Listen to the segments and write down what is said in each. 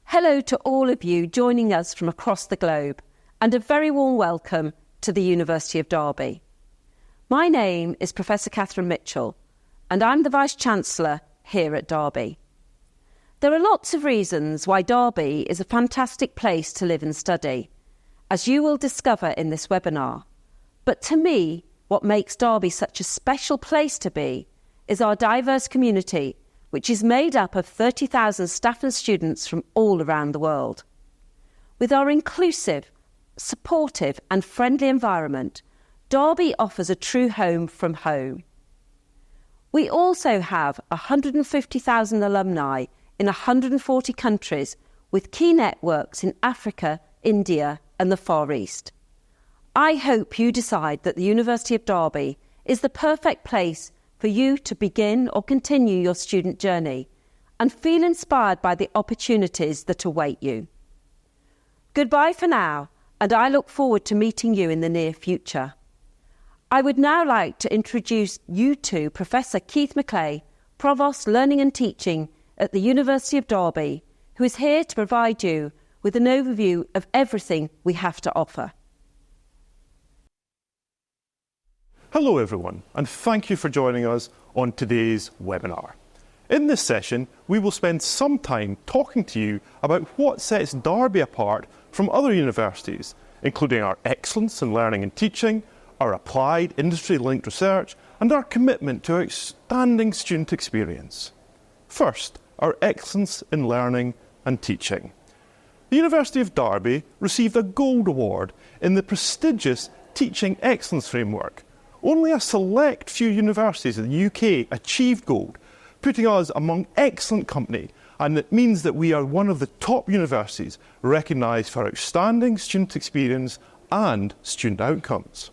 Hello to all of you joining us from across the globe, and a very warm welcome to the University of Derby. My name is Professor Catherine Mitchell, and I'm the Vice-Chancellor here at Derby. There are lots of reasons why Derby is a fantastic place to live and study, as you will discover in this webinar. But to me, what makes Derby such a special place to be is our diverse community, which is made up of 30,000 staff and students from all around the world. With our inclusive, supportive and friendly environment, Derby offers a true home from home. We also have 150,000 alumni in 140 countries with key networks in Africa, India and the Far East. I hope you decide that the University of Derby is the perfect place for you to begin or continue your student journey and feel inspired by the opportunities that await you. Goodbye for now, and I look forward to meeting you in the near future. I would now like to introduce you to Professor Keith Macleay, Provost Learning and Teaching at the University of Derby, who is here to provide you with an overview of everything we have to offer. Hello everyone, and thank you for joining us on today's webinar. In this session, we will spend some time talking to you about what sets Derby apart from other universities, including our excellence in learning and teaching, our applied industry-linked research, and our commitment to outstanding student experience. First, our excellence in learning and teaching. The University of Derby received a Gold Award in the prestigious Teaching Excellence Framework. Only a select few universities in the UK achieved gold, putting us among excellent company, and it means that we are one of the top universities recognised for outstanding student experience and student outcomes.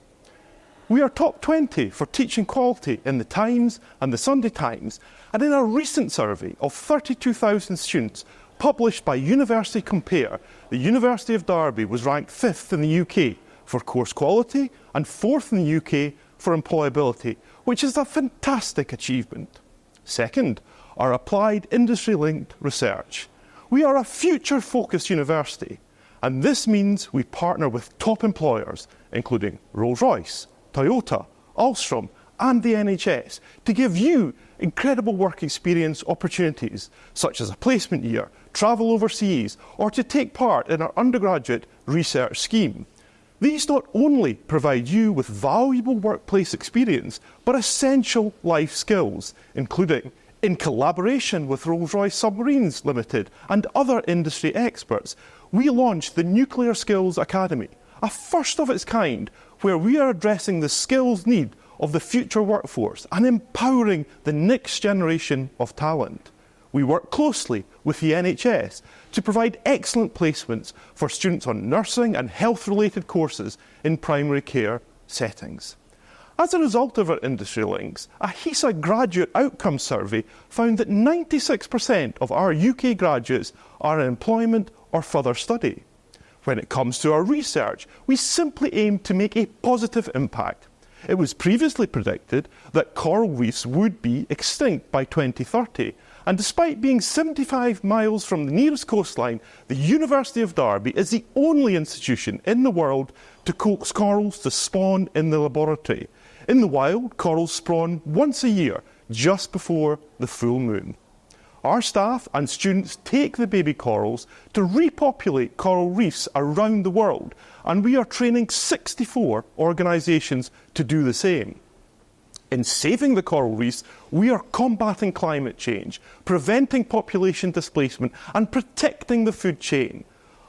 We are top 20 for teaching quality in the Times and the Sunday Times, and in a recent survey of 32,000 students published by University Compare, the University of Derby was ranked 5th in the UK for course quality and 4th in the UK for employability, which is a fantastic achievement. Second, our applied industry-linked research. We are a future-focused university, and this means we partner with top employers including Rolls-Royce, Toyota, Alstom and the NHS, to give you incredible work experience opportunities such as a placement year, travel overseas or to take part in our undergraduate research scheme. These not only provide you with valuable workplace experience, but essential life skills, including in collaboration with Rolls-Royce Submarines Limited and other industry experts, we launched the Nuclear Skills Academy, a first of its kind where we are addressing the skills need of the future workforce and empowering the next generation of talent. We work closely with the NHS to provide excellent placements for students on nursing and health-related courses in primary care settings. As a result of our industry links, a HESA graduate outcome survey found that 96% of our UK graduates are in employment or further study. When it comes to our research, we simply aim to make a positive impact. It was previously predicted that coral reefs would be extinct by 2030, and despite being 75 miles from the nearest coastline, the University of Derby is the only institution in the world to coax corals to spawn in the laboratory. In the wild, corals spawn once a year, just before the full moon. Our staff and students take the baby corals to repopulate coral reefs around the world, and we are training 64 organisations to do the same. In saving the coral reefs, we are combating climate change, preventing population displacement and protecting the food chain.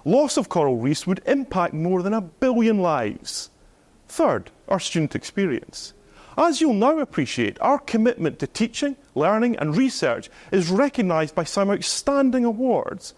Loss of coral reefs would impact more than 1 billion lives. Third, our student experience. As you'll now appreciate, our commitment to teaching, learning and research is recognised by some outstanding awards,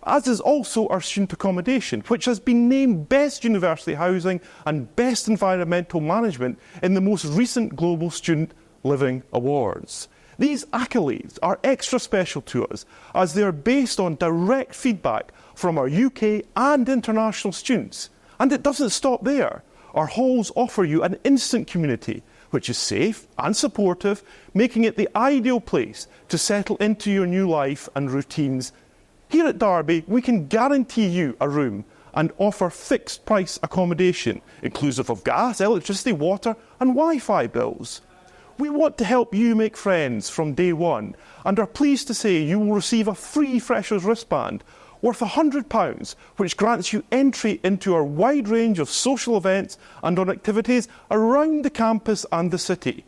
as is also our student accommodation, which has been named Best University Housing and Best Environmental Management in the most recent Global Student Living Awards. These accolades are extra special to us as they are based on direct feedback from our UK and international students. And it doesn't stop there. Our halls offer you an instant community which is safe and supportive, making it the ideal place to settle into your new life and routines. Here at Derby, we can guarantee you a room and offer fixed price accommodation, inclusive of gas, electricity, water and Wi-Fi bills. We want to help you make friends from day one and are pleased to say you will receive a free freshers wristband worth £100, which grants you entry into our wide range of social events and on activities around the campus and the city.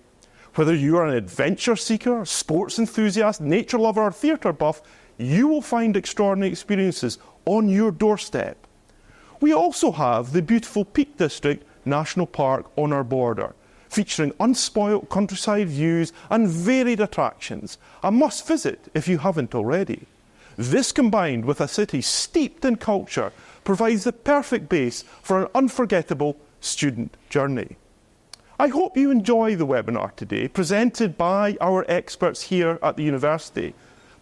Whether you are an adventure seeker, sports enthusiast, nature lover or theatre buff, you will find extraordinary experiences on your doorstep. We also have the beautiful Peak District National Park on our border, featuring unspoilt countryside views and varied attractions, a must visit if you haven't already. This, combined with a city steeped in culture, provides the perfect base for an unforgettable student journey. I hope you enjoy the webinar today, presented by our experts here at the university.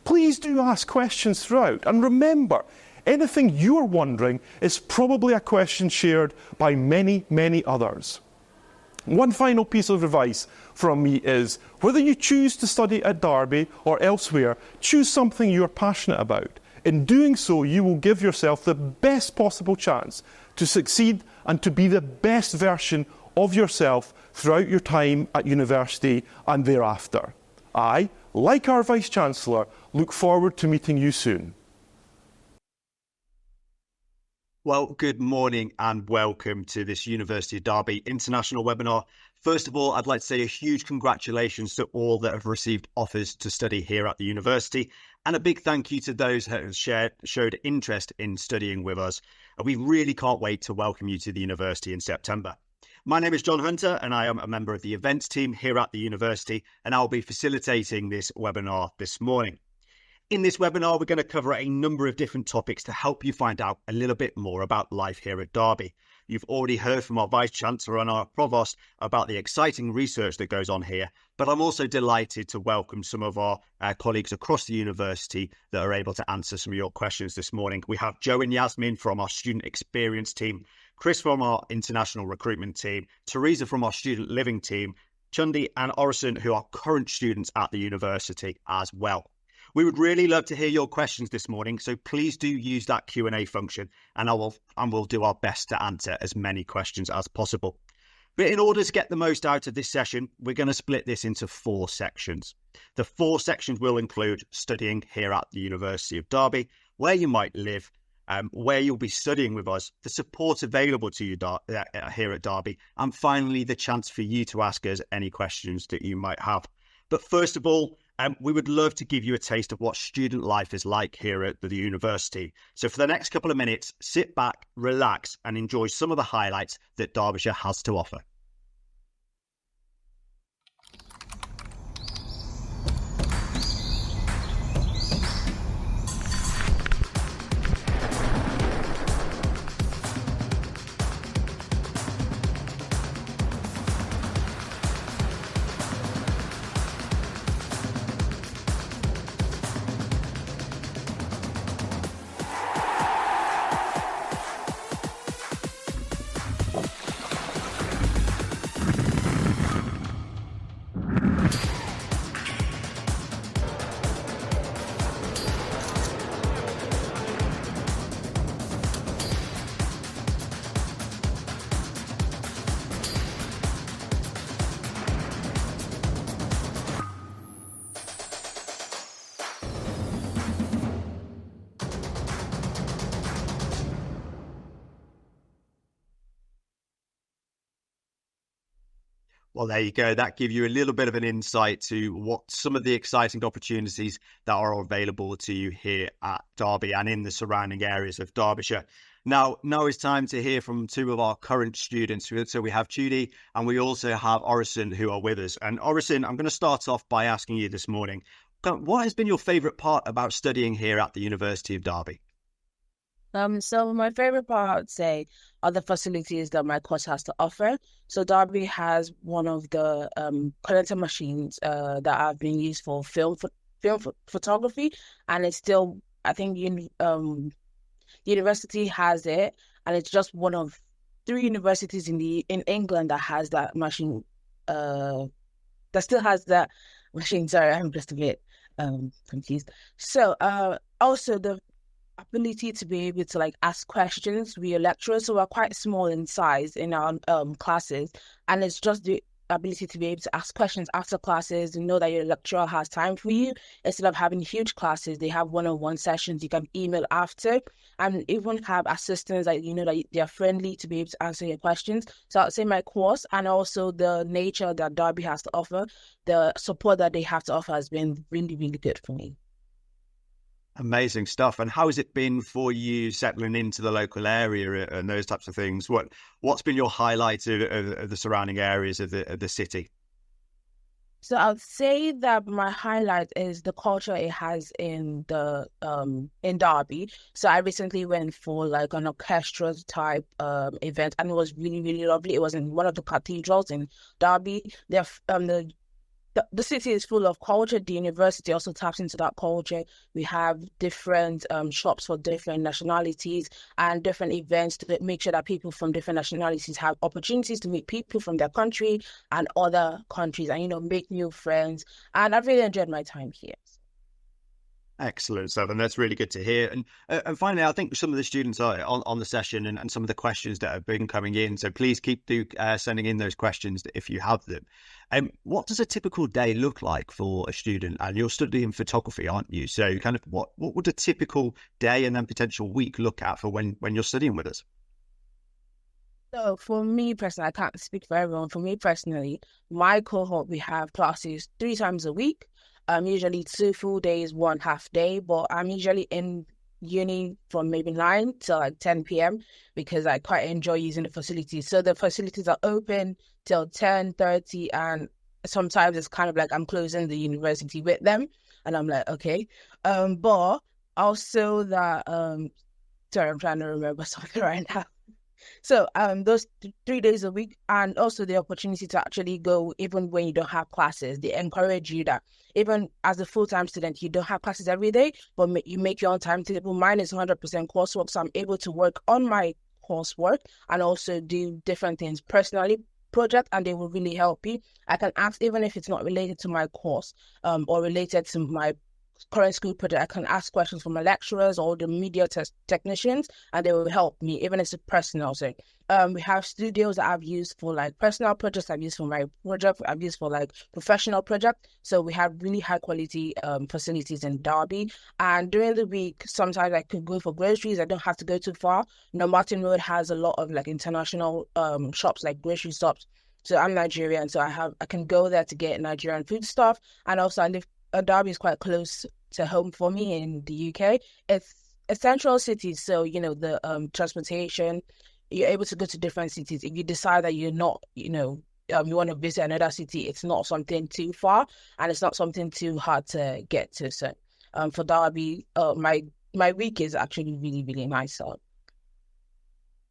Please do ask questions throughout, and remember, anything you're wondering is probably a question shared by many, many others. One final piece of advice from me is, whether you choose to study at Derby or elsewhere, choose something you're passionate about. In doing so, you will give yourself the best possible chance to succeed and to be the best version of yourself throughout your time at university and thereafter. I, like our Vice-Chancellor, look forward to meeting you soon. Well, good morning and welcome to this University of Derby International webinar. First of all, I'd like to say a huge congratulations to all that have received offers to study here at the university, and a big thank you to those that have showed interest in studying with us. And we really can't wait to welcome you to the university in September. My name is John Hunter and I am a member of the events team here at the university, and I'll be facilitating this webinar this morning. In this webinar, we're going to cover a number of different topics to help you find out a little bit more about life here at Derby. You've already heard from our Vice-Chancellor and our Provost about the exciting research that goes on here, but I'm also delighted to welcome some of our colleagues across the university that are able to answer some of your questions this morning. We have Joe and Yasmin from our student experience team, Chris from our international recruitment team, Teresa from our student living team, Chundi and Orison, who are current students at the university as well. We would really love to hear your questions this morning, so please do use that Q&A function, and we'll do our best to answer as many questions as possible. But in order to get the most out of this session, we're going to split this into 4 sections. The 4 sections will include studying here at the University of Derby, where you might live, where you'll be studying with us, the support available to you here at Derby, and finally the chance for you to ask us any questions that you might have. But first of all, we would love to give you a taste of what student life is like here at the university. So for the next couple of minutes, sit back, relax, and enjoy some of the highlights that Derbyshire has to offer. Well, there you go. That gives you a little bit of an insight to what some of the exciting opportunities that are available to you here at Derby and in the surrounding areas of Derbyshire. Now is time to hear from 2 of our current students. So we have Judy and we also have Orison who are with us. And Orison, I'm going to start off by asking you this morning, what has been your favourite part about studying here at the University of Derby? So my favorite part, I would say, are the facilities that my course has to offer. So Derby has one of the collector machines that have been used for film photography, and it's still, I think, the university has it, and it's just one of 3 universities in England that has that machine. That still has that machine. Sorry, I'm just a bit confused. So also the ability to be able to ask questions. We are lecturers, so we're quite small in size in our classes, and it's just the ability to be able to ask questions after classes and know that your lecturer has time for you. Instead of having huge classes, they have one-on-one sessions you can email after, and even have assistants that that they're friendly to be able to answer your questions. So I'd say my course and also the nature that Derby has to offer, the support that they have to offer has been really, really good for me. Amazing stuff. And how has it been for you settling into the local area and those types of things? What's been your highlight of the surrounding areas of the city? So I'd say that my highlight is the culture it has in the in Derby. So I recently went for an orchestra type event, and it was really, really lovely. It was in one of the cathedrals in Derby. The city is full of culture. The university also taps into that culture. We have different shops for different nationalities and different events to make sure that people from different nationalities have opportunities to meet people from their country and other countries and, make new friends. And I've really enjoyed my time here. Excellent stuff, and that's really good to hear. And finally, I think some of the students are on the session and some of the questions that have been coming in. So please keep sending in those questions if you have them. What does a typical day look like for a student? And you're studying photography, aren't you? So kind of what would a typical day and then potential week look at for when you're studying with us? So for me personally, I can't speak for everyone. For me personally, my cohort, we have classes 3 times a week. Usually 2 full days, 1 half day, but I'm usually in uni from maybe 9 till 10 p.m. because I quite enjoy using the facilities. So the facilities are open till 10:30, and sometimes it's kind of like I'm closing the university with them, and I'm like, okay. But also that, sorry, I'm trying to remember something right now. So those 3 days a week, and also the opportunity to actually go even when you don't have classes. They encourage you that even as a full-time student, you don't have classes every day, but you make your own timetable. Mine is 100% coursework, so I'm able to work on my coursework and also do different things personally, project, and they will really help you. I can ask even if it's not related to my course or related to my current school project, I can ask questions from my lecturers or the media technicians, and they will help me, even if it's personal. So we have studios that I've used for like personal projects, I've used for my project, I've used for like professional project. So we have really high quality facilities in Derby. And during the week, sometimes I could go for groceries. I don't have to go too far. Martin Road has a lot of like international shops, like grocery shops. So I'm Nigerian, so I can go there to get Nigerian food stuff. And also Derby is quite close to home for me in the UK. It's a central city, so the transportation, you're able to go to different cities. If you decide that you're not, you want to visit another city, it's not something too far and it's not something too hard to get to. So for Derby, my week is actually really, really nice. So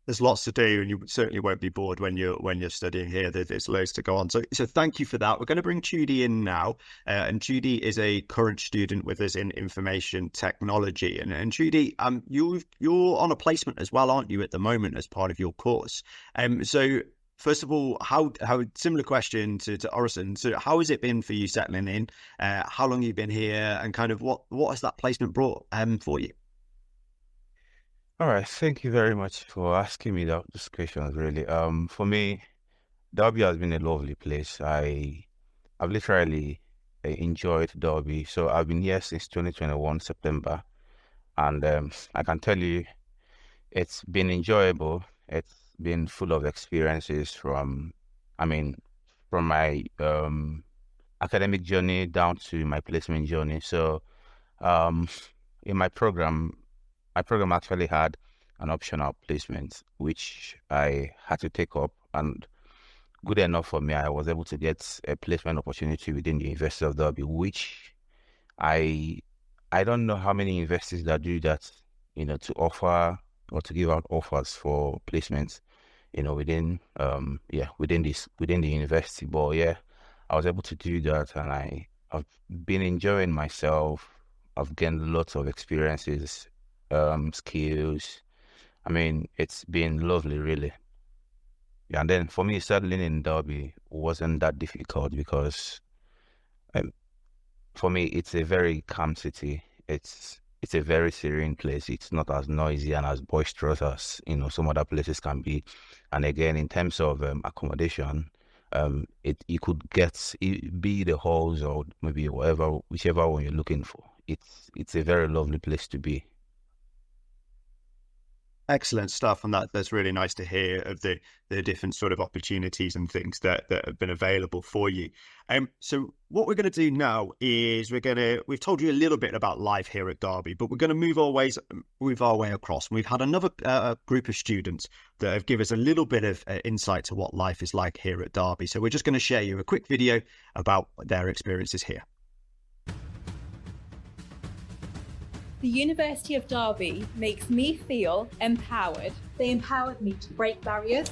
there's lots to do, and you certainly won't be bored when you're studying here. There's loads to go on. So thank you for that. We're going to bring Judy in now, and Judy is a current student with us in information technology. And Judy, you're on a placement as well, aren't you, at the moment as part of your course? So first of all, how similar question to Orison. So how has it been for you settling in? How long have you been here, and kind of what has that placement brought for you? All right, thank you very much for asking me those questions, really. For me, Derby has been a lovely place. I've literally enjoyed Derby. So I've been here since 2021, September. And I can tell you, it's been enjoyable. It's been full of experiences from my academic journey down to my placement journey. So in my program actually had an optional placement, which I had to take up, and good enough for me, I was able to get a placement opportunity within the University of Derby, which I don't know how many universities that do that, to offer or to give out offers for placements, within the university. But yeah, I was able to do that, and I've been enjoying myself. I've gained lots of experiences, skills. It's been lovely, really. Yeah, and then for me, settling in Derby wasn't that difficult because for me, it's a very calm city. It's a very serene place. It's not as noisy and as boisterous as some other places can be. And again, in terms of accommodation, you could be the halls or maybe whichever one you're looking for. It's a very lovely place to be. Excellent stuff, and that's really nice to hear of the different sort of opportunities and things that have been available for you. So what we're going to do now is we've told you a little bit about life here at Derby, but we're going to move our way across. We've had another group of students that have given us a little bit of insight to what life is like here at Derby. So we're just going to share you a quick video about their experiences here. The University of Derby makes me feel empowered. They empowered me to break barriers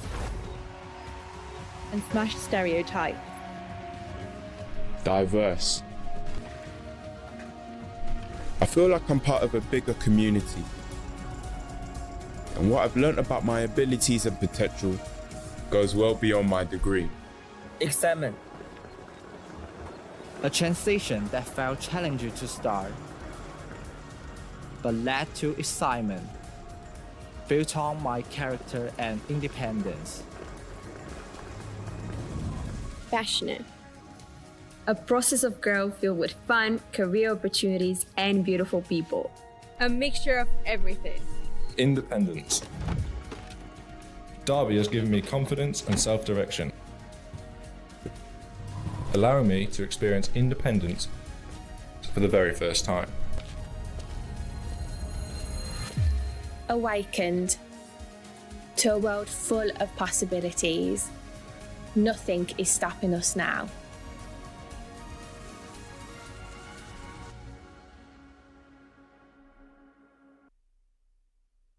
and smash stereotypes. Diverse. I feel like I'm part of a bigger community. And what I've learned about my abilities and potential goes well beyond my degree. Excitement. A transition that felt challenging to start, but led to excitement, built on my character and independence. Passionate. A process of growth filled with fun, career opportunities, and beautiful people. A mixture of everything. Independence. Derby has given me confidence and self-direction, allowing me to experience independence for the very first time. Awakened to a world full of possibilities. Nothing is stopping us now.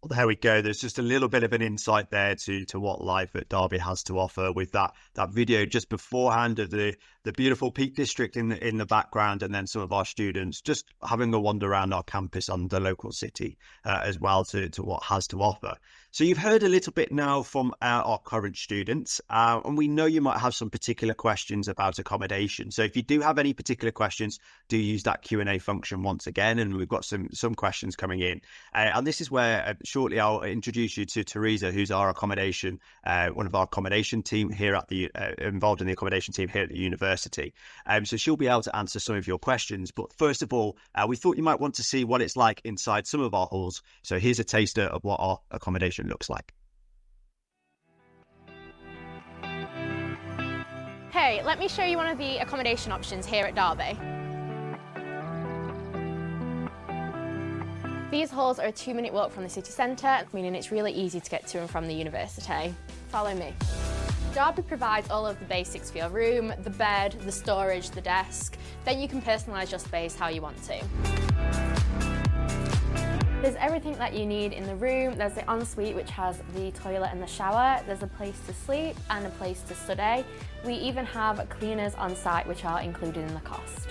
Well, there we go. There's just a little bit of an insight there to what life at Derby has to offer, with that video just beforehand of the beautiful Peak District in the background, and then some of our students just having a wander around our campus and the local city as well to what has to offer. So you've heard a little bit now from our current students, and we know you might have some particular questions about accommodation. So if you do have any particular questions, do use that Q&A function once again, and we've got some questions coming in. And this is where shortly I'll introduce you to Teresa, who's our accommodation, one of our accommodation team here at the involved in the accommodation team here at the university. So she'll be able to answer some of your questions. But first of all, we thought you might want to see what it's like inside some of our halls. So here's a taster of what our accommodation looks like. Hey, let me show you one of the accommodation options here at Derby. These halls are a 2-minute walk from the city centre, meaning it's really easy to get to and from the university. Follow me. Derby provides all of the basics for your room, the bed, the storage, the desk. Then you can personalise your space how you want to. There's everything that you need in the room. There's the ensuite, which has the toilet and the shower. There's a place to sleep and a place to study. We even have cleaners on site, which are included in the cost.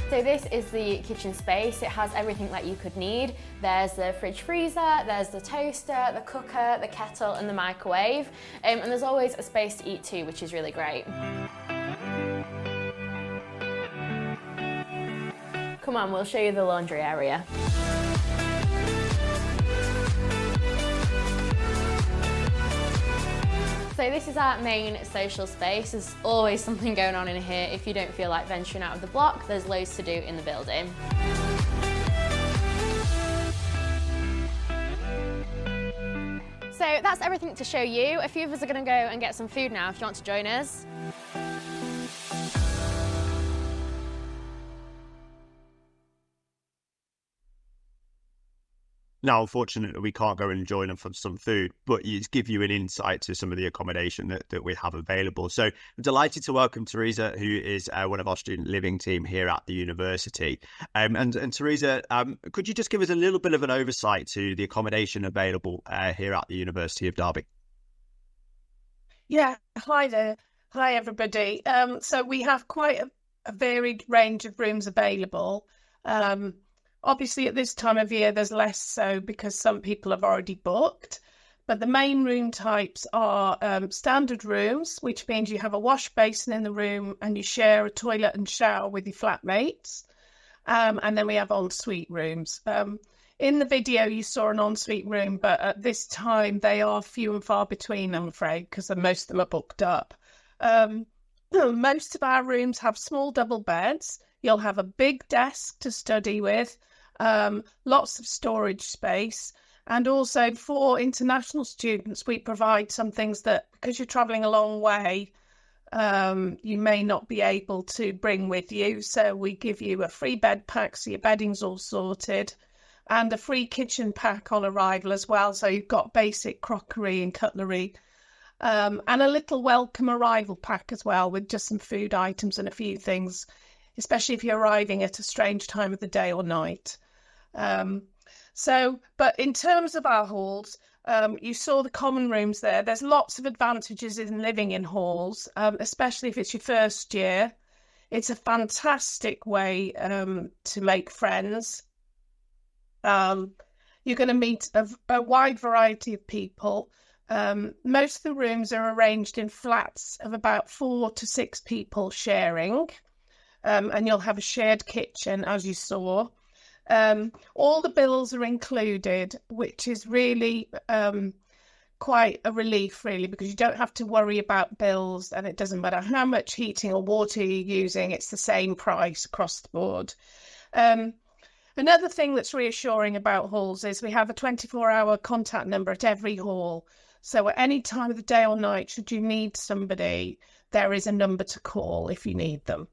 So this is the kitchen space. It has everything that you could need. There's the fridge freezer, there's the toaster, the cooker, the kettle and the microwave. And there's always a space to eat too, which is really great. Come on, we'll show you the laundry area. So this is our main social space. There's always something going on in here. If you don't feel like venturing out of the block, there's loads to do in the building. So that's everything to show you. A few of us are going to go and get some food now if you want to join us. Now, unfortunately, we can't go and enjoy them for some food, but it's give you an insight to some of the accommodation that we have available. So I'm delighted to welcome Teresa, who is one of our student living team here at the university. And Teresa, could you just give us a little bit of an oversight to the accommodation available here at the University of Derby? Yeah, hi there. Hi, everybody. So we have quite a varied range of rooms available. Obviously, at this time of year, there's less so because some people have already booked. But the main room types are standard rooms, which means you have a wash basin in the room and you share a toilet and shower with your flatmates. And then we have ensuite rooms. In the video, you saw an ensuite room, but at this time, they are few and far between, I'm afraid, because most of them are booked up. Most of our rooms have small double beds. You'll have a big desk to study with. Lots of storage space, and also for international students we provide some things that, because you're travelling a long way, you may not be able to bring with you, so we give you a free bed pack so your bedding's all sorted, and a free kitchen pack on arrival as well, so you've got basic crockery and cutlery, and a little welcome arrival pack as well with just some food items and a few things, especially if you're arriving at a strange time of the day or night. But in terms of our halls, you saw the common rooms there. There's lots of advantages in living in halls, especially if it's your first year. It's a fantastic way to make friends. You're going to meet a wide variety of people. Most of the rooms are arranged in flats of about 4 to 6 people sharing. And you'll have a shared kitchen, as you saw. All the bills are included, which is really quite a relief, really, because you don't have to worry about bills, and it doesn't matter how much heating or water you're using, it's the same price across the board. Another thing that's reassuring about halls is we have a 24-hour contact number at every hall. So at any time of the day or night, should you need somebody, there is a number to call if you need them.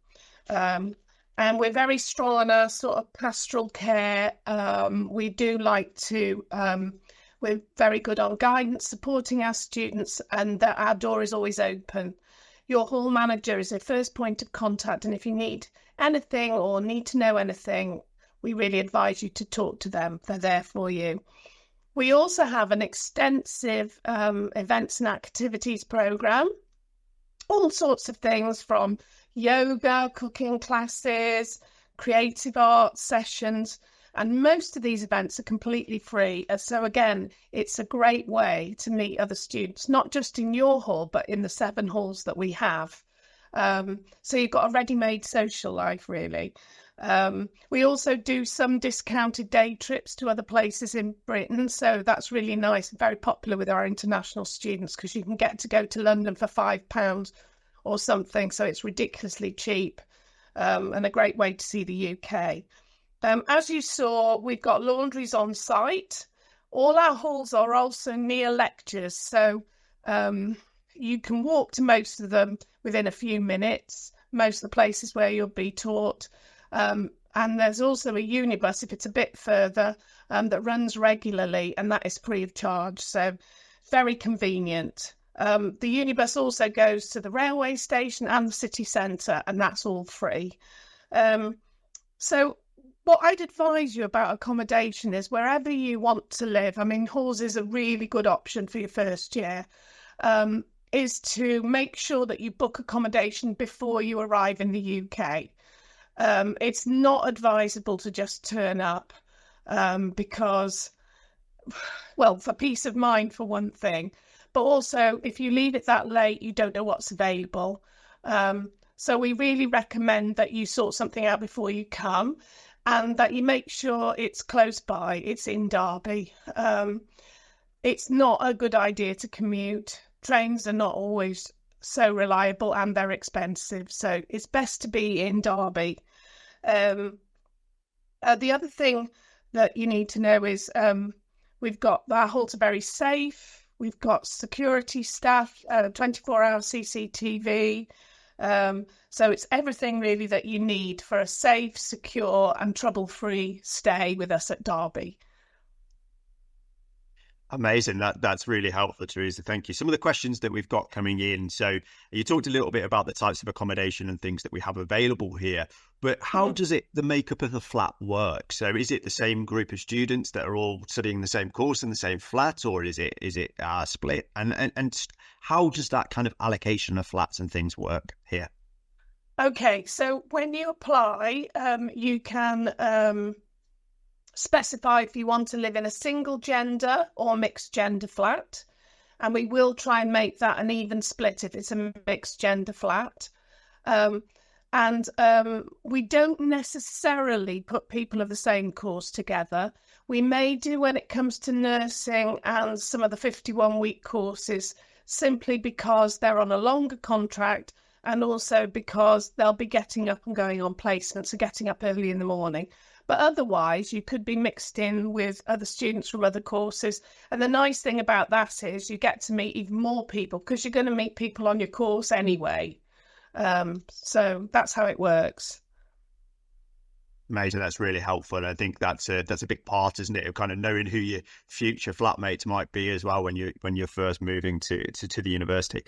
And we're very strong on our sort of pastoral care. We do like to, we're very good on guidance, supporting our students, and that our door is always open. Your hall manager is a first point of contact, and if you need anything or need to know anything, we really advise you to talk to them. They're there for you. We also have an extensive events and activities programme. All sorts of things from yoga, cooking classes, creative arts sessions, and most of these events are completely free. So again, it's a great way to meet other students, not just in your hall, but in the 7 halls that we have. So you've got a ready-made social life, really. We also do some discounted day trips to other places in Britain. So that's really nice and very popular with our international students, because you can get to go to London for £5 or something. So it's ridiculously cheap, and a great way to see the UK. As you saw, we've got laundries on site. All our halls are also near lectures. So you can walk to most of them within a few minutes, most of the places where you'll be taught. And there's also a unibus, if it's a bit further, that runs regularly, and that is free of charge. So very convenient. The unibus also goes to the railway station and the city centre, and that's all free. So what I'd advise you about accommodation is wherever you want to live. I mean, halls is a really good option for your first year. Is to make sure that you book accommodation before you arrive in the UK. It's not advisable to just turn up because, well, for peace of mind, for one thing, but also if you leave it that late, you don't know what's available. So we really recommend that you sort something out before you come, and that you make sure it's close by, it's in Derby. It's not a good idea to commute. Trains are not always so reliable, and they're expensive. So it's best to be in Derby. The other thing that you need to know is we've got our halls are very safe. We've got security staff, 24-hour CCTV. So it's everything really that you need for a safe, secure and trouble-free stay with us at Derby. Amazing. That's really helpful, Teresa. Thank you. Some of the questions that we've got coming in. So you talked a little bit about the types of accommodation and things that we have available here, but how does the makeup of the flat work? So is it the same group of students that are all studying the same course in the same flat, or is it split? And how does that kind of allocation of flats and things work here? Okay, so when you apply, you can specify if you want to live in a single gender or mixed gender flat, and we will try and make that an even split if it's a mixed gender flat. And we don't necessarily put people of the same course together. We may do when it comes to nursing and some of the 51-week courses, simply because they're on a longer contract, and also because they'll be getting up and going on placements, and getting up early in the morning. But otherwise, you could be mixed in with other students from other courses. And the nice thing about that is you get to meet even more people, because you're going to meet people on your course anyway. So that's how it works. Amazing. That's really helpful. And I think that's a big part, isn't it, of kind of knowing who your future flatmates might be as well when you're first moving to the university.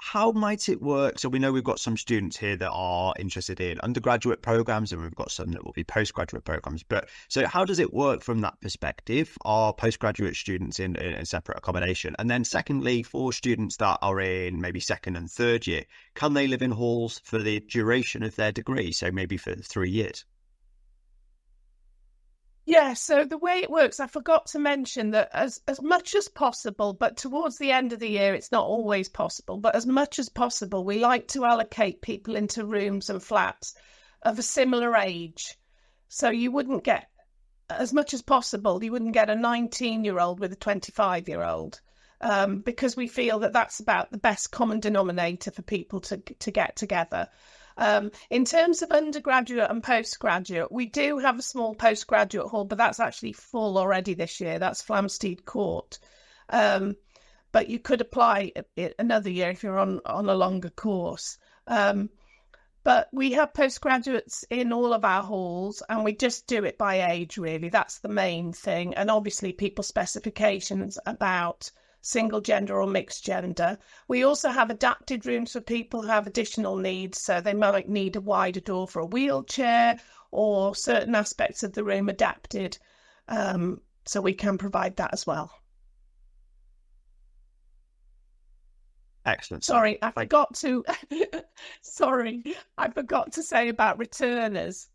How might it work? So we know we've got some students here that are interested in undergraduate programs, and we've got some that will be postgraduate programs. But so how does it work from that perspective? Are postgraduate students in separate accommodation? And then secondly, for students that are in maybe second and third year, can they live in halls for the duration of their degree? So maybe for 3 years? Yeah, so the way it works, I forgot to mention that as much as possible, but towards the end of the year, it's not always possible, but as much as possible, we like to allocate people into rooms and flats of a similar age. So you wouldn't get, as much as possible, you wouldn't get a 19-year-old with a 25-year-old, because we feel that that's about the best common denominator for people to get together. In terms of undergraduate and postgraduate, we do have a small postgraduate hall, but that's actually full already this year. That's Flamsteed Court. But you could apply it another year if you're on a longer course. But we have postgraduates in all of our halls, and we just do it by age, really. That's the main thing. And obviously people's specifications about single gender or mixed gender. We also have adapted rooms for people who have additional needs, so they might need a wider door for a wheelchair, or certain aspects of the room adapted, so we can provide that as well. Excellent. Sorry, I forgot to. Sorry, I forgot to say about returners.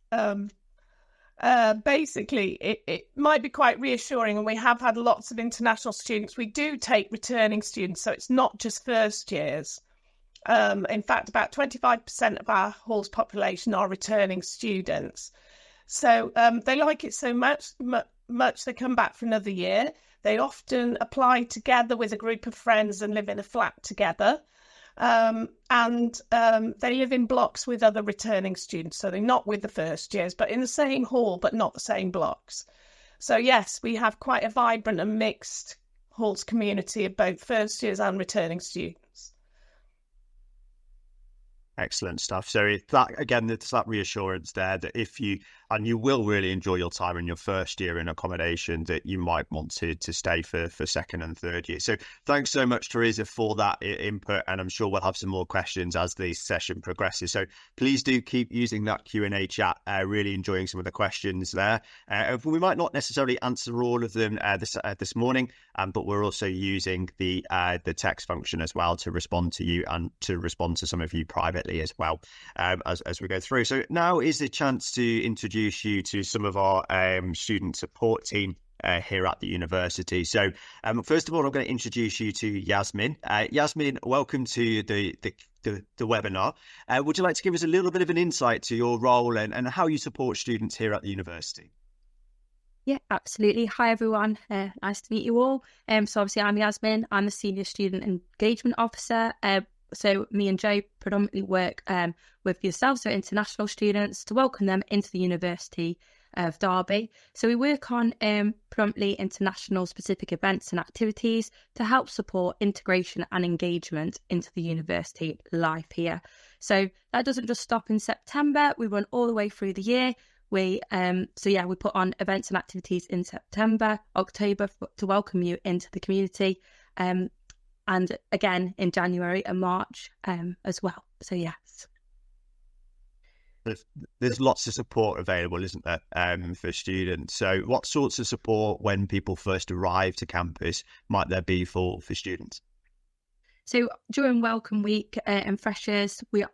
Basically, it might be quite reassuring, and we have had lots of international students. We do take returning students, so it's not just first years. In fact, about 25% of our hall's population are returning students. So they like it so much they come back for another year. They often apply together with a group of friends and live in a flat together. And they live in blocks with other returning students. So they're not with the first years, but in the same hall, but not the same blocks. So yes, we have quite a vibrant and mixed halls community of both first years and returning students. Excellent stuff. So it's that, again, there's that reassurance there that if you, and you will really enjoy your time in your first year in accommodation, that you might want to stay for second and third year. So thanks so much, Teresa, for that input. And I'm sure we'll have some more questions as the session progresses. So please do keep using that Q&A chat. Really enjoying some of the questions there. We might not necessarily answer all of them this morning, but we're also using the text function as well to respond to you and to respond to some of you privately as well as we go through. So now is the chance to introduce you to some of our student support team here at the university. So first of all, I'm going to introduce you to Yasmin. Yasmin, welcome to the webinar. Would you like to give us a little bit of an insight to your role and how you support students here at the university? Yeah, absolutely. Hi, everyone. Nice to meet you all. So obviously I'm Yasmin. I'm the Senior Student Engagement Officer. So me and Joe predominantly work with yourself, so international students, to welcome them into the University of Derby. So we work on predominantly international specific events and activities to help support integration and engagement into the university life here. So that doesn't just stop in September. We run all the way through the year. We put on events and activities in September, October to welcome you into the community. And again in January and March as well. So yes. There's lots of support available, isn't there, for students? So what sorts of support when people first arrive to campus might there be for students? So during Welcome Week and Freshers, we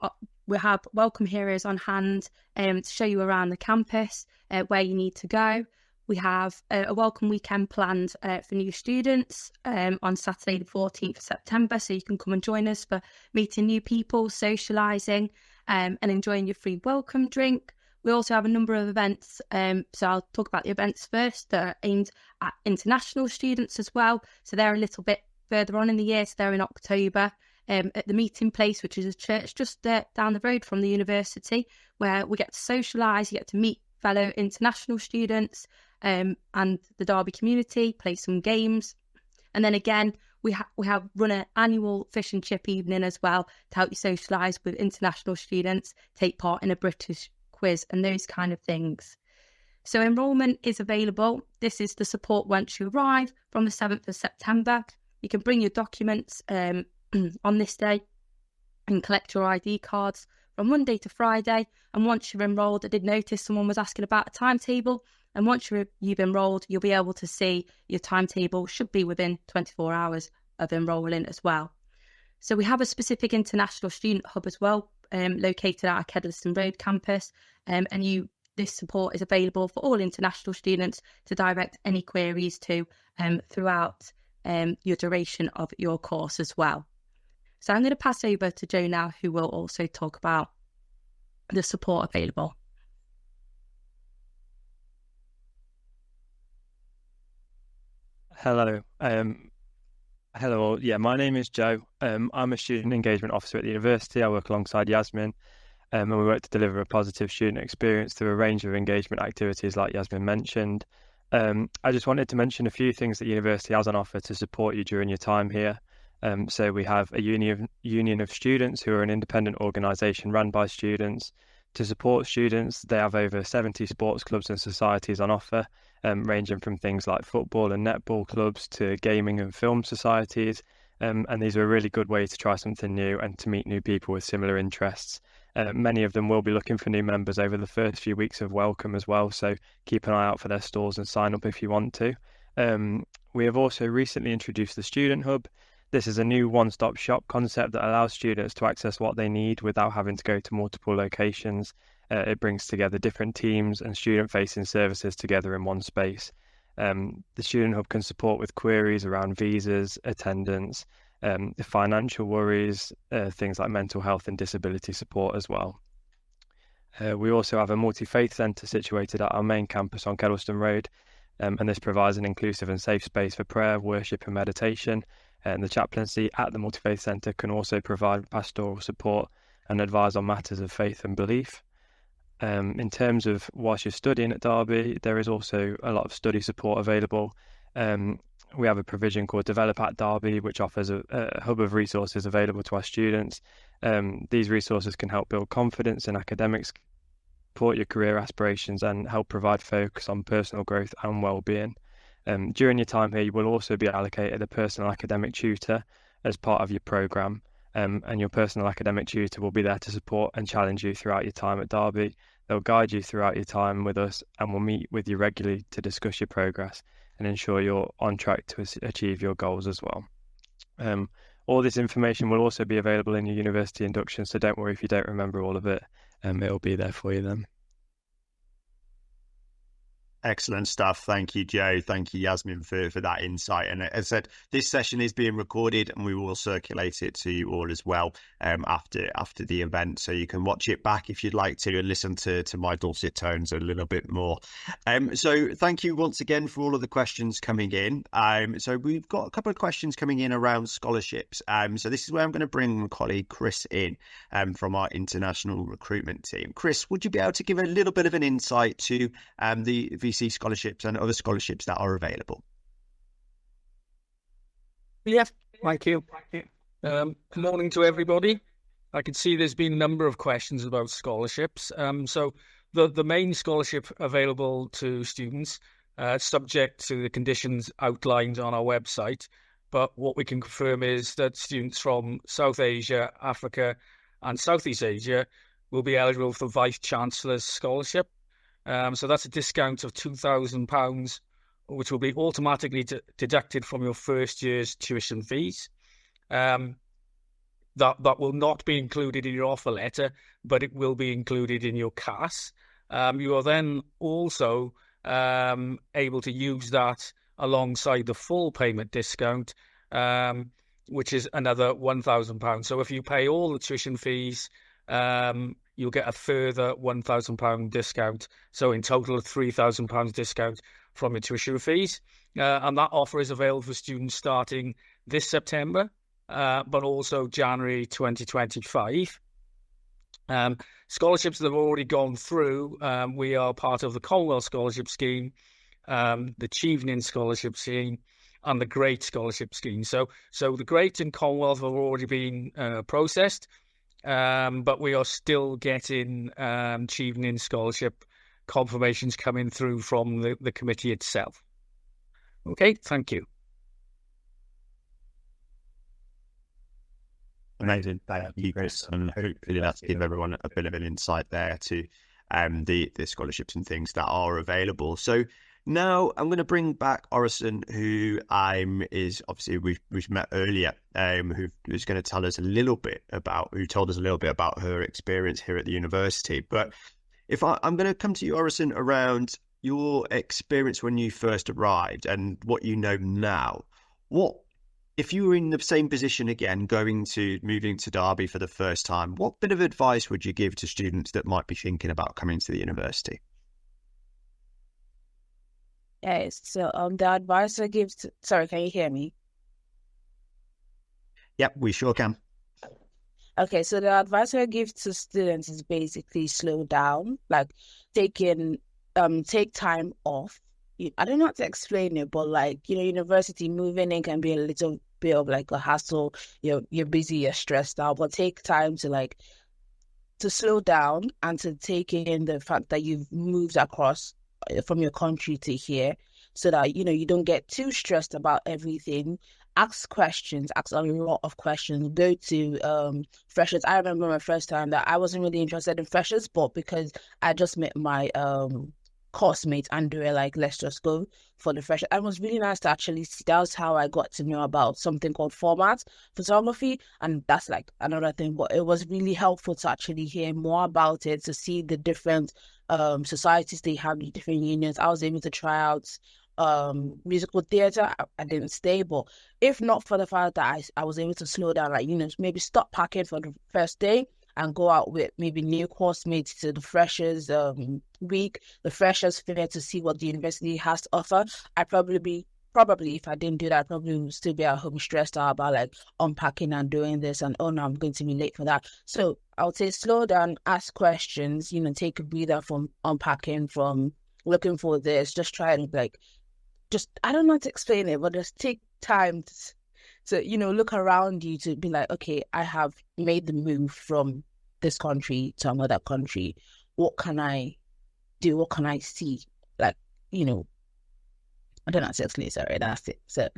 have welcome heroes on hand to show you around the campus, where you need to go. We have a welcome weekend planned for new students on Saturday the 14th of September, so you can come and join us for meeting new people, socialising and enjoying your free welcome drink. We also have a number of events, so I'll talk about the events first, that are aimed at international students as well. So they're a little bit further on in the year, so they're in October at the Meeting Place, which is a church just down the road from the university, where we get to socialise, you get to meet fellow international students, and the Derby community, play some games. And then again, we have run an annual fish and chip evening as well to help you socialise with international students, take part in a British quiz and those kind of things. So enrolment is available. This is the support once you arrive from the 7th of September. You can bring your documents on this day and collect your ID cards from Monday to Friday. And once you're enrolled, I did notice someone was asking about a timetable. And once you've enrolled, you'll be able to see your timetable should be within 24 hours of enrolling as well. So we have a specific international student hub as well, located at our Kedleston Road campus. This support is available for all international students to direct any queries to throughout your duration of your course as well. So I'm going to pass over to Joe now, who will also talk about the support available. Hello. Hello. Yeah, my name is Joe. I'm a student engagement officer at the university. I work alongside Yasmin, and we work to deliver a positive student experience through a range of engagement activities like Yasmin mentioned. I just wanted to mention a few things that the university has on offer to support you during your time here. So we have a union of students who are an independent organisation run by students. To support students, they have over 70 sports clubs and societies on offer, ranging from things like football and netball clubs to gaming and film societies. And these are a really good way to try something new and to meet new people with similar interests. Many of them will be looking for new members over the first few weeks of welcome as well, so keep an eye out for their stalls and sign up if you want to. We have also recently introduced the Student Hub. This is a new one-stop shop concept that allows students to access what they need without having to go to multiple locations. It brings together different teams and student-facing services together in one space. The Student Hub can support with queries around visas, attendance, financial worries, things like mental health and disability support as well. We also have a multi-faith centre situated at our main campus on Kedleston Road, and this provides an inclusive and safe space for prayer, worship and meditation. And the chaplaincy at the multi-faith centre can also provide pastoral support and advise on matters of faith and belief. In terms of whilst you're studying at Derby, there is also a lot of study support available. We have a provision called Develop at Derby, which offers a hub of resources available to our students. These resources can help build confidence in academics, support your career aspirations, and help provide focus on personal growth and well-being. During your time here, you will also be allocated a personal academic tutor as part of your programme, and your personal academic tutor will be there to support and challenge you throughout your time at Derby. They'll guide you throughout your time with us and will meet with you regularly to discuss your progress and ensure you're on track to achieve your goals as well. All this information will also be available in your university induction, so don't worry if you don't remember all of it. It'll be there for you then. Excellent stuff. Thank you, Joe. Thank you, Yasmin, for that insight. And as I said, this session is being recorded and we will circulate it to you all as well after the event. So you can watch it back if you'd like to and listen to my dulcet tones a little bit more. So thank you once again for all of the questions coming in. So we've got a couple of questions coming in around scholarships. So this is where I'm going to bring my colleague Chris in from our international recruitment team. Chris, would you be able to give a little bit of an insight to the VC scholarships and other scholarships that are available? Yeah, thank you. Good morning to everybody. I can see there's been a number of questions about scholarships. So the main scholarship available to students, subject to the conditions outlined on our website. But what we can confirm is that students from South Asia, Africa and Southeast Asia will be eligible for Vice Chancellor's Scholarship. So that's a discount of £2,000, which will be automatically deducted from your first year's tuition fees. That will not be included in your offer letter, but it will be included in your CAS. You are then also able to use that alongside the full payment discount, which is another £1,000. So if you pay all the tuition fees, you'll get a further £1,000 discount. So in total, a £3,000 discount from your tuition fees. And that offer is available for students starting this September, but also January 2025. Scholarships that have already gone through, we are part of the Commonwealth Scholarship Scheme, the Chevening Scholarship Scheme, and the Great Scholarship Scheme. So the Great and Commonwealth have already been processed. But we are still getting Chevening scholarship confirmations coming through from the committee itself. Okay, thank you. Amazing. Thank you, Chris. And hopefully that's give everyone a bit of an insight there to the scholarships and things that are available. So now I'm going to bring back Orison, who is obviously we've met earlier, who's going to tell us a little bit about, who told us a little bit about her experience here at the university. But if I'm going to come to you, Orison, around your experience when you first arrived and what you know now. What, if you were in the same position again, moving to Derby for the first time, what bit of advice would you give to students that might be thinking about coming to the university? Yes, so the advisor gives... Sorry, can you hear me? Yep, we sure can. Okay, so the advisor gives to students is basically slow down, like take time off. I don't know how to explain it, but university moving in can be a little bit of like a hassle. You're busy, you're stressed out, but take time to slow down and to take in the fact that you've moved across from your country to here, so that you don't get too stressed about everything. Ask questions, ask a lot of questions. Go to freshers. I remember my first time that I wasn't really interested in freshers, but because I just met my course mates and do it like, let's just go for the fresh. It was really nice to actually see. That was how I got to know about something called format photography, and that's like another thing. But it was really helpful to actually hear more about it, to see the different societies they have, the different unions. I was able to try out musical theatre. I didn't stay, but if not for the fact that I was able to slow down, like, maybe stop packing for the first day and go out with maybe new course mates to the freshers week, the freshers fair, to see what the university has to offer. I'd probably if I didn't do that, I probably would still be at home stressed out about like unpacking and doing this, and oh no, I'm going to be late for that. So I would say slow down, ask questions, take a breather from unpacking, from looking for this, just try and I don't know how to explain it, but just take time to look around you, to be like, okay, I have made the move from this country to another country. What can I do? What can I see? Like, I don't know how to explain it, sorry, that's it. So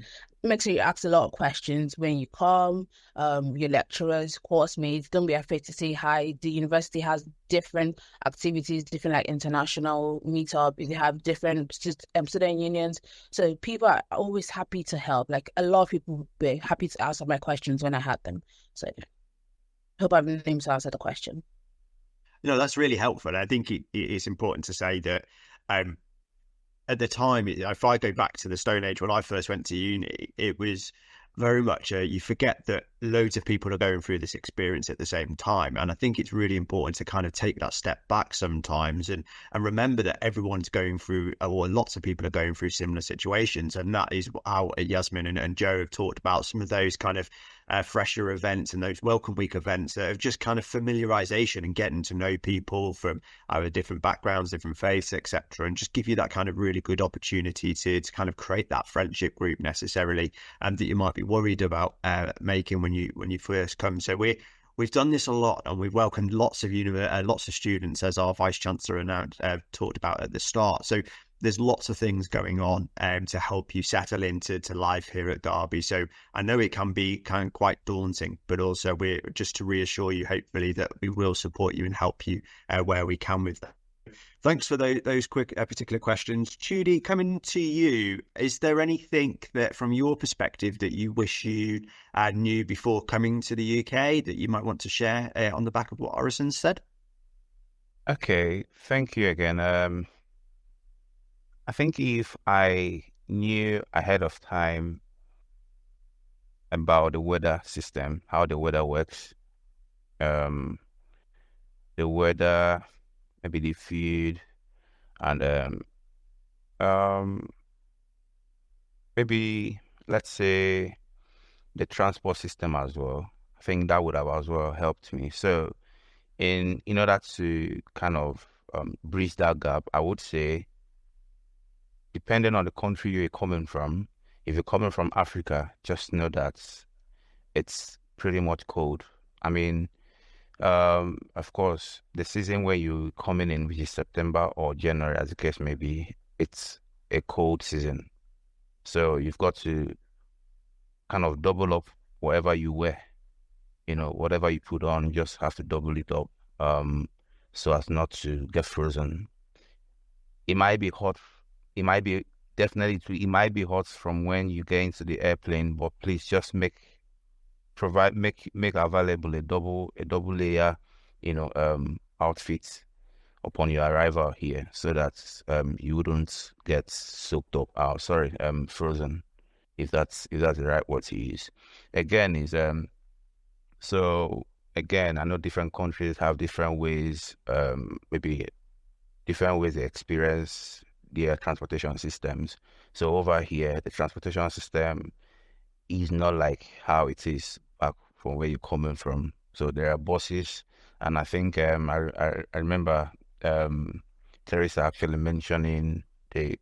make sure you ask a lot of questions when you come, your lecturers, course mates. Don't be afraid to say hi. The university has different activities, different like international meetup. They have different student unions. So people are always happy to help. Like, a lot of people were happy to answer my questions when I had them. So hope I've been able to answer the question. That's really helpful. I think it's important to say that at the time, if I go back to the Stone Age when I first went to uni, it was very much you forget that loads of people are going through this experience at the same time. And I think it's really important to kind of take that step back sometimes and remember that everyone's going through, or lots of people are going through similar situations. And that is how Yasmin and Joe have talked about some of those kind of fresher events and those welcome week events that have just kind of familiarization and getting to know people from either different backgrounds, different faiths, etc., and just give you that kind of really good opportunity to kind of create that friendship group necessarily, and that you might be worried about making when you first come. So we've done this a lot, and we've welcomed lots of students, as our Vice Chancellor announced, talked about at the start. So there's lots of things going on to help you settle into life here at Derby. So I know it can be kind of quite daunting, but also we're just to reassure you, hopefully, that we will support you and help you where we can with that. Thanks for those quick particular questions. Judy, coming to you, is there anything that from your perspective that you wish you knew before coming to the UK that you might want to share on the back of what Orison said? Okay, thank you again. I think if I knew ahead of time about the weather system, how the weather works, the weather, maybe the food, and maybe, let's say, the transport system as well, I think that would have as well helped me. So in order to kind of bridge that gap, I would say, depending on the country you're coming from, if you're coming from Africa, just know that it's pretty much cold. I mean, of course, the season where you're coming in, which is September or January, as the case may be, it's a cold season. So you've got to kind of double up whatever you wear. Whatever you put on, you just have to double it up so as not to get frozen. It might be hot. It might be hot from when you get into the airplane, but please just make available a double layer, outfit upon your arrival here, so that you wouldn't get soaked up. Frozen, if that's the right word to use. Again, I know different countries have different ways, maybe different ways they experience their transportation systems. So over here, the transportation system is not like how it is back from where you're coming from. So there are buses, and I think I remember Teresa actually mentioning the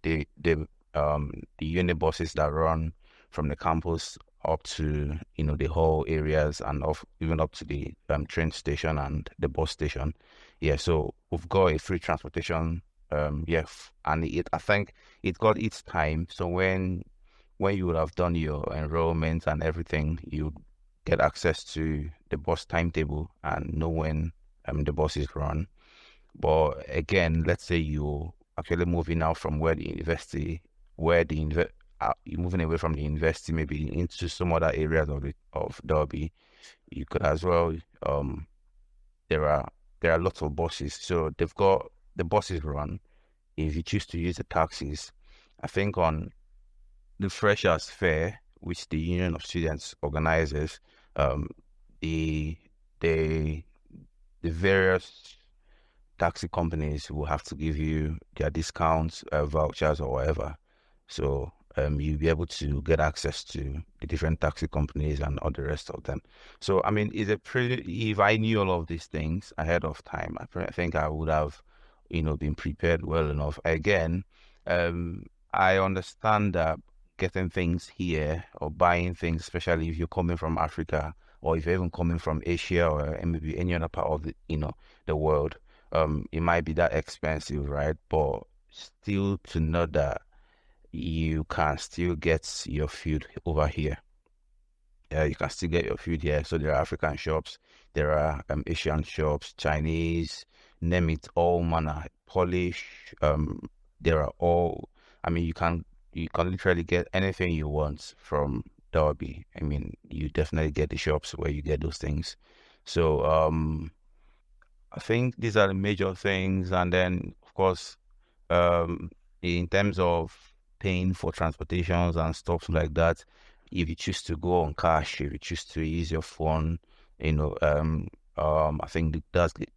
uni buses that run from the campus up to the whole areas, and even up to the train station and the bus station. Yeah, so we've got a free transportation. And I think it got its time. So when you would have done your enrollment and everything, you get access to the bus timetable and know when the buses run. But again, let's say you actually moving out from you're moving away from the university, maybe into some other areas of Derby, you could as well. There are lots of buses, so they've got the buses run. If you choose to use the taxis, I think on the Freshers' Fair, which the Union of Students organizes, the various taxi companies will have to give you their discounts, vouchers, or whatever. So you'll be able to get access to the different taxi companies and all the rest of them. So, I mean, if I knew all of these things ahead of time, I think I would have, been prepared well enough. Again, I understand that getting things here or buying things, especially if you're coming from Africa or if you're even coming from Asia or maybe any other part of the world, it might be that expensive, right? But still to know that you can still get your food over here. Yeah, you can still get your food here. So there are African shops, there are Asian shops, Chinese, name it, all manner, Polish. There are all. I mean, you can literally get anything you want from Derby. I mean, you definitely get the shops where you get those things. So I think these are the major things. And then, of course, in terms of paying for transportations and stuff like that, if you choose to go on cash, if you choose to use your phone, I think that's the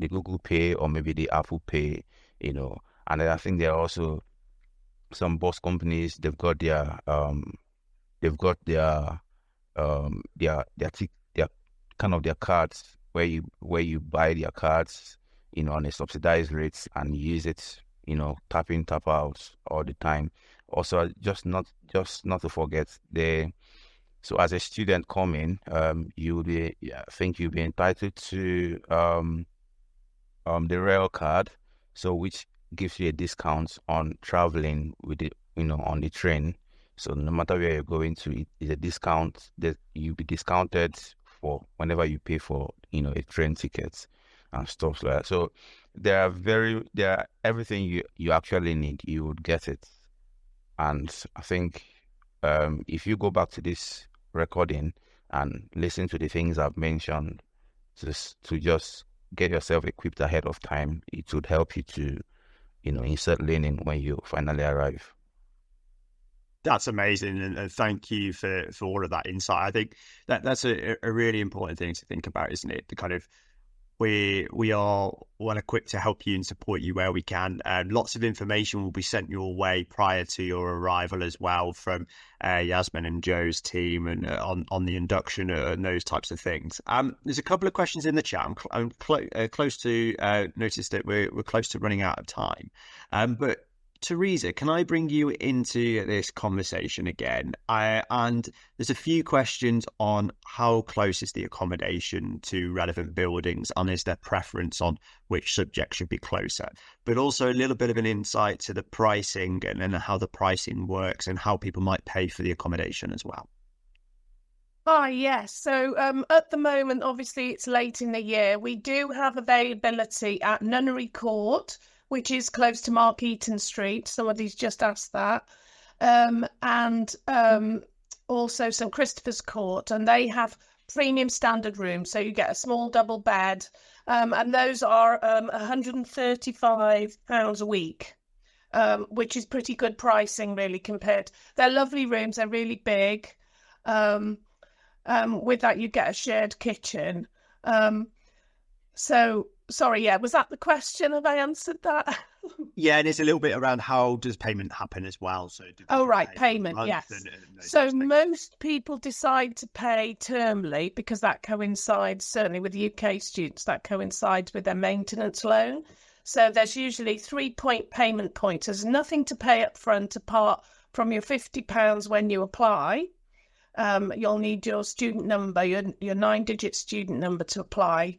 Google Pay or maybe the Apple Pay, and then I think there are also some bus companies. They've got their kind of their cards where you buy their cards, on a subsidized rates and use it, tap in, tap out all the time. Also, just not to forget so as a student coming, I think you'll be entitled to the rail card, so which gives you a discount on traveling with it, on the train. So no matter where you're going to, it's a discount that you'll be discounted for whenever you pay for, a train ticket and stuff like that. So there are everything you actually need, you would get it. And I think if you go back to this recording and listen to the things I've mentioned, to just get yourself equipped ahead of time, it would help you to, insert learning when you finally arrive. That's amazing, and thank you for all of that insight. I think that's a really important thing to think about, isn't it? The kind of we are well equipped to help you and support you where we can. Lots of information will be sent your way prior to your arrival as well from Yasmin and Joe's team and on the induction and those types of things. There's a couple of questions in the chat. I'm close to notice that we're close to running out of time. But Teresa, can I bring you into this conversation again? And there's a few questions on how close is the accommodation to relevant buildings, and is there preference on which subject should be closer? But also a little bit of an insight to the pricing and how the pricing works and how people might pay for the accommodation as well. Yes. So at the moment, obviously it's late in the year. We do have availability at Nunnery Court, which is close to Mark Eaton Street. Somebody's just asked that. And also St Christopher's Court, and they have premium standard rooms. So you get a small double bed, and those are £135 a week, which is pretty good pricing, really, compared. They're lovely rooms. They're really big. With that, you get a shared kitchen. Sorry, was that the question? Have I answered that? Yeah, and it's a little bit around how does payment happen as well. So payment, yes. So most people decide to pay termly because that coincides, certainly with UK students, that coincides with their maintenance loan. So there's usually 3-point payment points. There's nothing to pay up front apart from your £50 when you apply. You'll need your student number, your 9-digit student number to apply.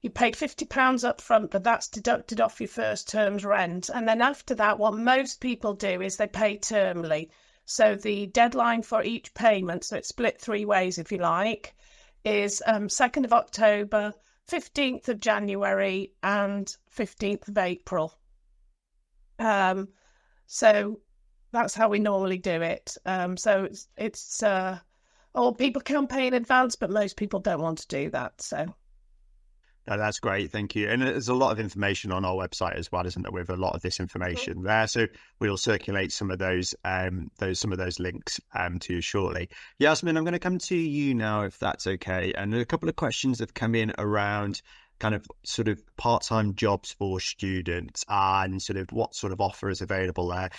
You paid £50 up front, but that's deducted off your first term's rent. And then after that, what most people do is they pay termly. So the deadline for each payment, so it's split 3 ways if you like, is 2nd of October, 15th of January and 15th of April. So that's how we normally do it. So it's people can pay in advance, but most people don't want to do that. So. No, that's great. Thank you. And there's a lot of information on our website as well, isn't there? With a lot of this information there. So we'll circulate some of those links to you shortly. Yasmin, I'm going to come to you now, if that's okay. And a couple of questions have come in around kind of sort of part-time jobs for students and sort of what sort of offer is available there.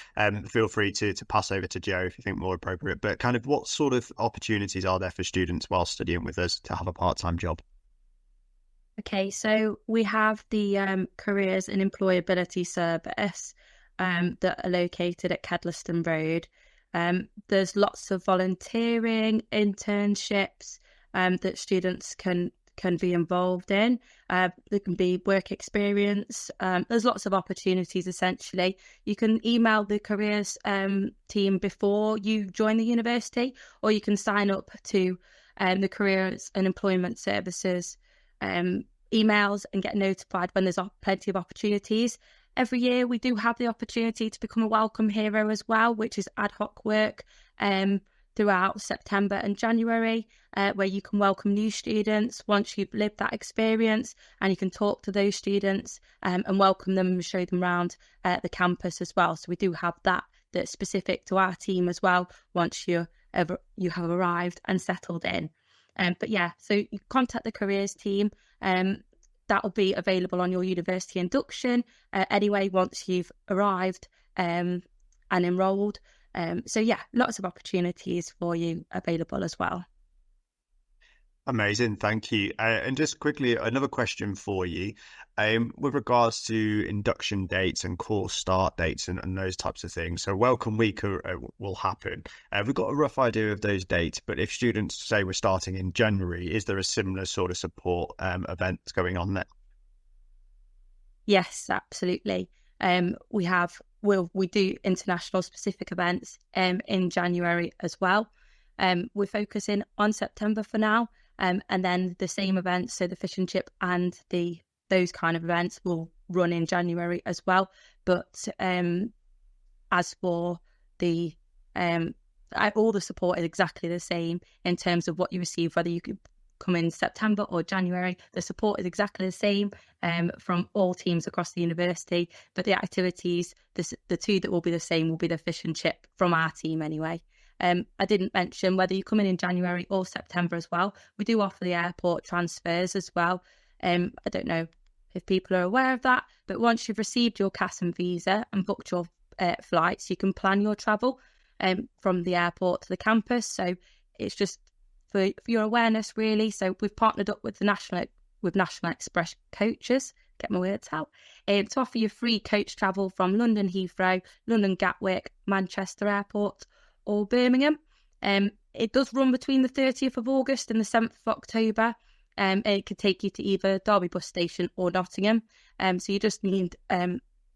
Feel free to pass over to Joe if you think more appropriate. But kind of what sort of opportunities are there for students while studying with us to have a part-time job? Okay, so we have the Careers and Employability Service that are located at Kedleston Road. There's lots of volunteering, internships that students can be involved in. There can be work experience. There's lots of opportunities, essentially. You can email the careers team before you join the university, or you can sign up to the Careers and Employment Services emails and get notified when there's plenty of opportunities. Every year we do have the opportunity to become a welcome hero as well, which is ad hoc work throughout September and January, where you can welcome new students once you've lived that experience, and you can talk to those students and welcome them and show them around the campus as well. So we do have that's specific to our team as well once you have arrived and settled in. But yeah, so you contact the careers team. That will be available on your university induction anyway once you've arrived and enrolled. So yeah, lots of opportunities for you available as well. Amazing, thank you. And just quickly, another question for you. With regards to induction dates and course start dates and those types of things. So Welcome Week will happen. We've got a rough idea of those dates, but if students say we're starting in January, is there a similar sort of support event going on there? Yes, absolutely. We do international specific events in January as well. We're focusing on September for now. And then the same events, so the fish and chip and those kind of events will run in January as well. But as for all the support is exactly the same in terms of what you receive, whether you could come in September or January. The support is exactly the same from all teams across the university. But the activities, the two that will be the same will be the fish and chip from our team anyway. I didn't mention whether you come in January or September as well. We do offer the airport transfers as well. I don't know if people are aware of that, but once you've received your CASM visa and booked your flights, you can plan your travel from the airport to the campus. So it's just for your awareness, really. So we've partnered up with National Express coaches, get my words out, to offer you free coach travel from London Heathrow, London Gatwick, Manchester Airport, or Birmingham. It does run between the 30th of August and the 7th of October. It could take you to either Derby bus station or Nottingham. So you just need,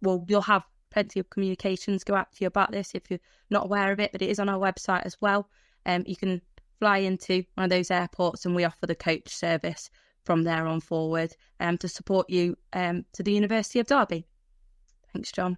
you'll have plenty of communications go out to you about this if you're not aware of it, but it is on our website as well. You can fly into one of those airports and we offer the coach service from there on forward to support you to the University of Derby. Thanks, John.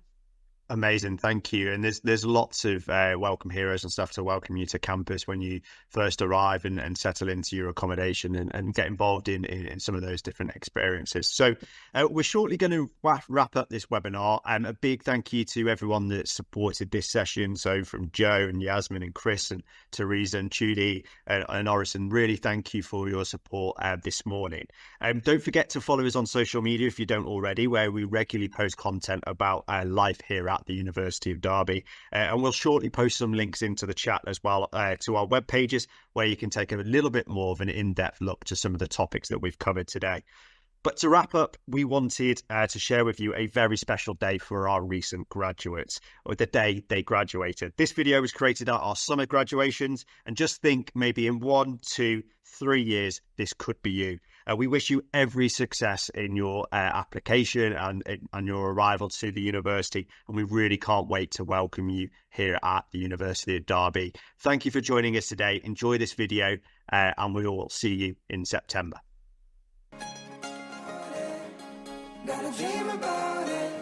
Amazing, thank you. And there's lots of welcome heroes and stuff to welcome you to campus when you first arrive and settle into your accommodation and get involved in some of those different experiences. So we're shortly going to wrap up this webinar. A big thank you to everyone that supported this session. So from Joe and Yasmin and Chris and Teresa and Judy and Orison, really thank you for your support this morning. Don't forget to follow us on social media if you don't already, where we regularly post content about life here at the University of Derby, and we'll shortly post some links into the chat as well to our web pages where you can take a little bit more of an in-depth look to some of the topics that we've covered today. But to wrap up, we wanted to share with you a very special day for our recent graduates, or the day they graduated. This video was created at our summer graduations, and just think maybe in 1, 2, 3 years, this could be you. We wish you every success in your application and your arrival to the university, and we really can't wait to welcome you here at the University of Derby. Thank you for joining us today. Enjoy this video, and we will see you in September. Gotta dream about it,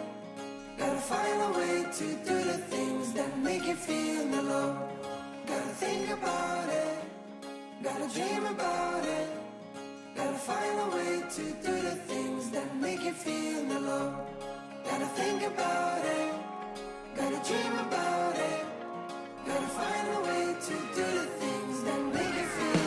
gotta find a way to do the things that make you feel mellow. Gotta think about it, gotta dream about it. Gotta find a way to do the things that make you feel mellow. Gotta think about it, gotta dream about it. Gotta find a way to do the things that make you feel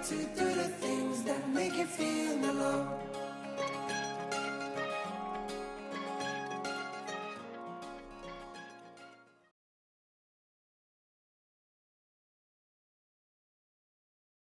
to do